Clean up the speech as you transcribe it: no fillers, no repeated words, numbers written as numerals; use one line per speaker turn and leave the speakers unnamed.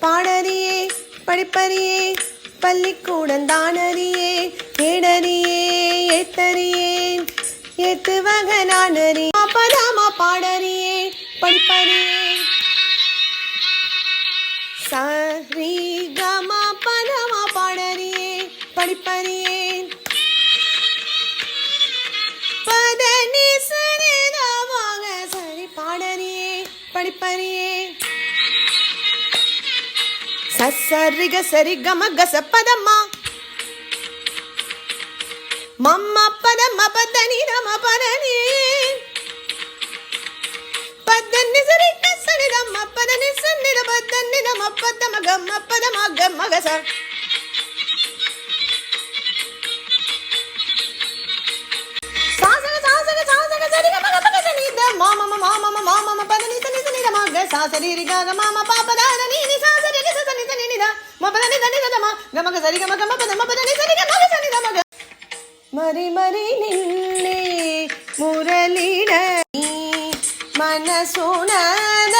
பாடறியே படிப்பறியே பள்ளிக்கூடம் தானறியே ஏடறியே ஏத்தறியேன் ஏத்து வக நானறி பதாமா பாடறியே படிப்பறியே சரி கமா பதாமா பாடறியே படிப்பறியேன் பதனி சரிதமாக சரி பாடறியே படிப்பறியே சசரிக சரி கம கச பதம்மா மம்ம பதம பதனி ரம பதனி பதனி சரி கசரி ரம பதனி சன்னி ர பதனி ரம பதம கம பதம கம கச சாசக சாசக சாசக சரி கம கம கச நீ த மாம மாம மாம பதனி சனி சனி ரம க சாசரி ரி க மாம பாப தான நீ நீ சாசரி க சனி சனி நீ த ம பதனி சனி த ம கம க சரி கம கம பதம பதனி சரி கம க சனி த ம க மரி மரி நின்னே முரளிட நீ மனசுனத